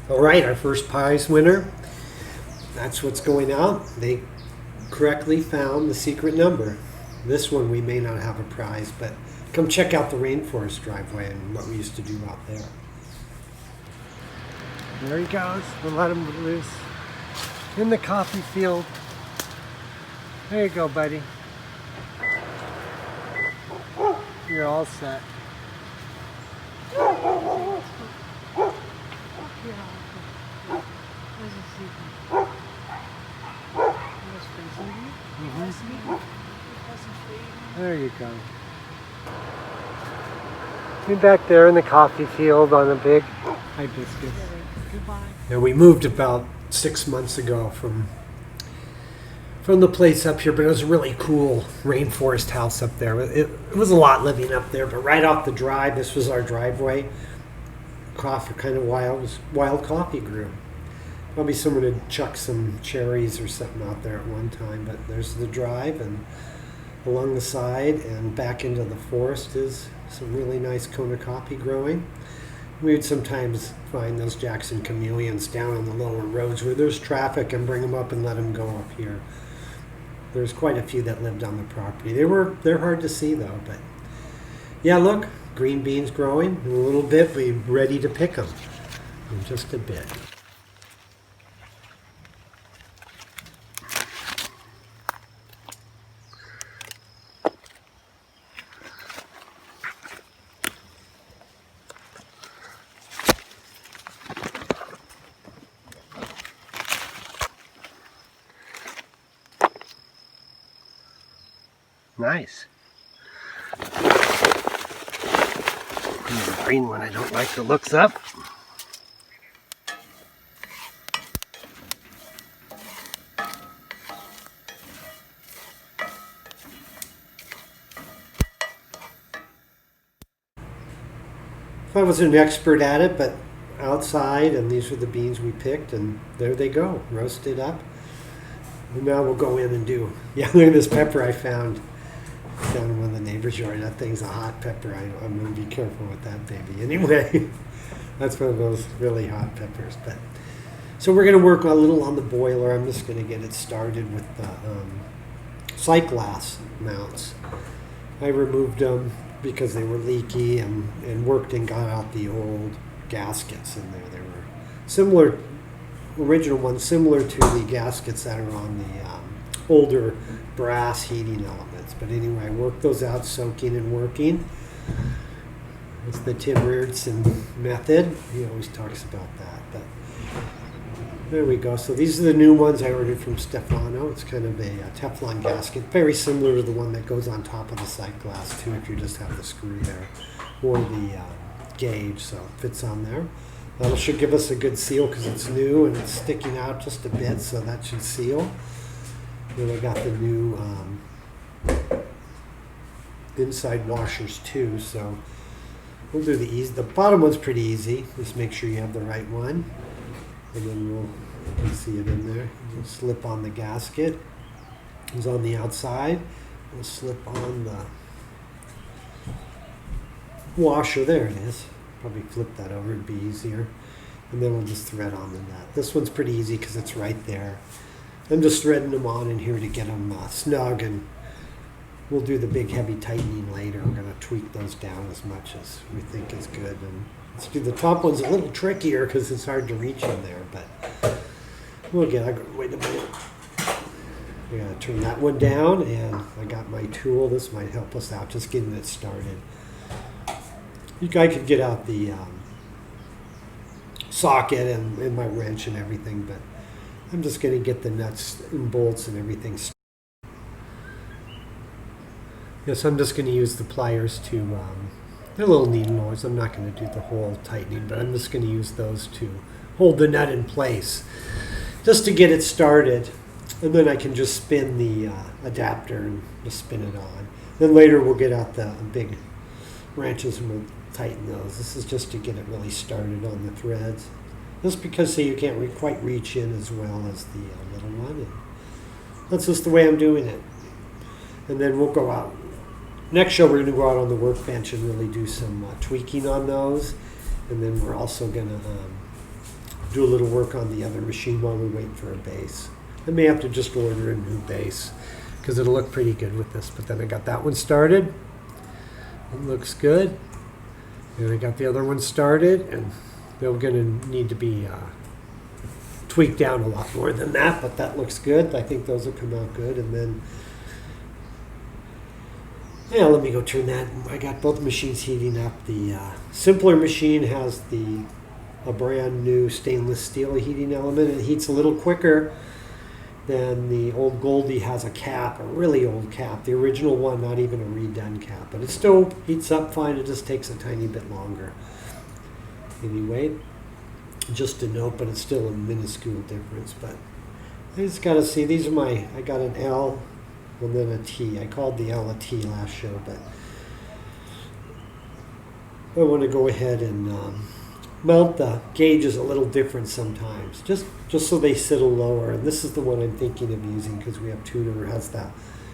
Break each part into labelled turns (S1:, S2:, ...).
S1: All right, our first prize winner. That's what's going out. They correctly found the secret number. This one we may not have a prize, but come check out the rainforest driveway and what we used to do out there. There he goes. We'll let him loose in the coffee field. There you go, buddy. You're all set. There you go. You're back there in the coffee field on a big hibiscus.
S2: Goodbye.
S1: Now we moved about 6 months ago from the place up here, but it was a really cool rainforest house up there. It was a lot living up there, but right off the drive, this was our driveway. Coffee, kind of wild coffee grew. Probably someone had chucked some cherries or something out there at one time, but there's the drive, and along the side and back into the forest is some really nice Kona coffee growing. We would sometimes find those Jackson chameleons down on the lower roads where there's traffic and bring them up and let them go up here. There's quite a few that lived on the property. They're hard to see though, but yeah, look, green beans growing. In a little bit, we're ready to pick them. In just a bit. Nice. Here's a green one I don't like the looks of. I wasn't an expert at it, but outside, and these were the beans we picked, and there they go, roasted up. And now we'll go in and do, yeah, look at this pepper I found down in one of the neighbor's yard. That thing's a hot pepper. I'm going to be careful with that baby. Anyway, that's one of those really hot peppers. But so we're going to work a little on the boiler. I'm just going to get it started with the sight glass mounts. I removed them because they were leaky and worked and got out the old gaskets in there. They were similar, original ones, similar to the gaskets that are on the older brass heating elements. But anyway, I worked those out, soaking and working. It's the Tim Reardson method. He always talks about that. But there we go. So these are the new ones I ordered from Stefano. It's kind of a Teflon gasket, very similar to the one that goes on top of the sight glass too, if you just have the screw there, or the gauge, so it fits on there. That should give us a good seal because it's new and it's sticking out just a bit, so that should seal. Then I got the new inside washers too, so we'll do the easy. The bottom one's pretty easy. Just make sure you have the right one, and then you can see it in there. We'll slip on the gasket. It's on the outside. We'll slip on the washer. There it is. Probably flip that over, it'd be easier. And then we'll just thread on the nut. This one's pretty easy because it's right there. I'm just threading them on in here to get them snug, and we'll do the big heavy tightening later. We're going to tweak those down as much as we think is good. And let's do the top one's a little trickier because it's hard to reach in there, but we'll get, wait a minute. We got to turn that one down, and I got my tool. This might help us out, just getting it started. I could get out the socket and my wrench and everything, but I'm just going to get the nuts and bolts and everything started. Yes, I'm just going to use the pliers to, they're little needle nose. I'm not going to do the whole tightening, but I'm just going to use those to hold the nut in place, just to get it started. And then I can just spin the adapter and just spin it on. Then later we'll get out the big wrenches and we'll tighten those. This is just to get it really started on the threads. Just because you can't quite reach in as well as the little one. And that's just the way I'm doing it. And then we'll go out. Next show we're going to go out on the workbench and really do some tweaking on those. And then we're also going to do a little work on the other machine while we wait for a base. I may have to just order a new base because it'll look pretty good with this. But then I got that one started. It looks good. And I got the other one started, and they're going to need to be tweaked down a lot more than that, but that looks good. I think those will come out good. And then, yeah, let me go turn that. I got both machines heating up. The simpler machine has a brand new stainless steel heating element. It heats a little quicker than the old Goldie has a cap, a really old cap. The original one, not even a redone cap, but it still heats up fine. It just takes a tiny bit longer. Anyway, just a note, but it's still a minuscule difference. But I just got to see, these are I got an L and then a T. I called the L a T last show, but I want to go ahead and mount the gauges a little different sometimes, just so they sit a lower. And this is the one I'm thinking of using because we have Tuna who has that.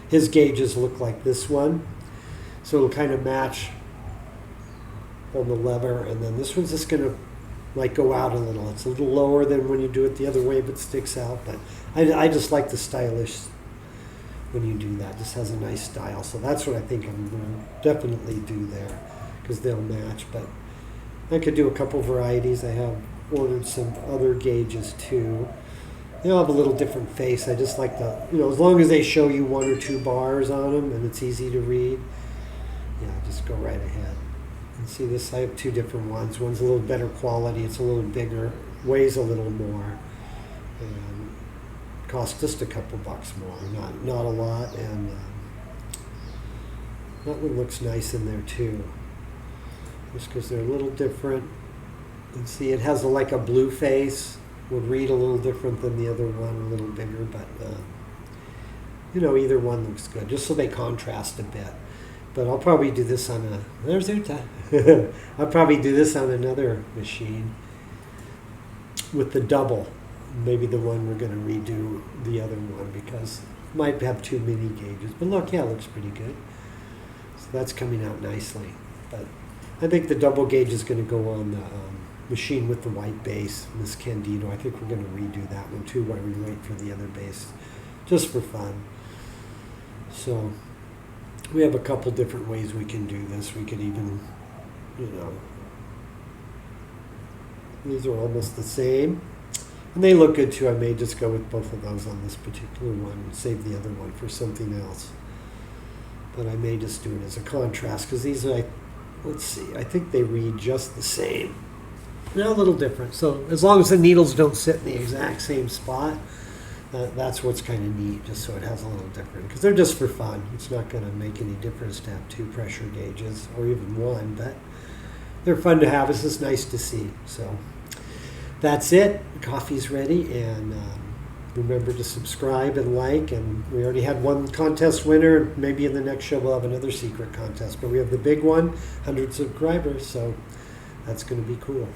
S1: His gauges look like this one, so it'll kind of match on the lever. And then this one's just going to like go out a little. It's a little lower than when you do it the other way, but sticks out. But I just like the stylish when you do that. Just has a nice style. So that's what I think I'm going to definitely do there because they'll match. But I could do a couple varieties. I have ordered some other gauges too. They'll have a little different face. I just like as long as they show you 1 or 2 bars on them and it's easy to read, yeah, just go right ahead. And see this, I have 2 different ones. One's a little better quality. It's a little bigger, weighs a little more, and costs just a couple bucks more. Not a lot. And that one looks nice in there too. Just because they're a little different. And see, it has like a blue face. Would read a little different than the other one, a little bigger, but either one looks good, just so they contrast a bit. But I'll probably do this on there's Ute. I'll probably do this on another machine with the double. Maybe the one we're going to redo the other one because it might have too many gauges. But look, yeah, it looks pretty good. So that's coming out nicely. But I think the double gauge is going to go on the machine with the white base, Miss Candido. I think we're going to redo that one too while we wait for the other base, just for fun. So we have a couple different ways we can do this. We could even, these are almost the same. And they look good too. I may just go with both of those on this particular one and save the other one for something else. But I may just do it as a contrast because these are, let's see, I think they read just the same. They're a little different. So as long as the needles don't sit in the exact same spot, that's what's kind of neat, just so it has a little different. Because they're just for fun. It's not going to make any difference to have 2 pressure gauges or even 1, but they're fun to have. It's just nice to see. So that's it. The coffee's ready, and remember to subscribe and like. And we already had one contest winner. Maybe in the next show we'll have another secret contest. But we have the big one, 100 subscribers, so that's going to be cool.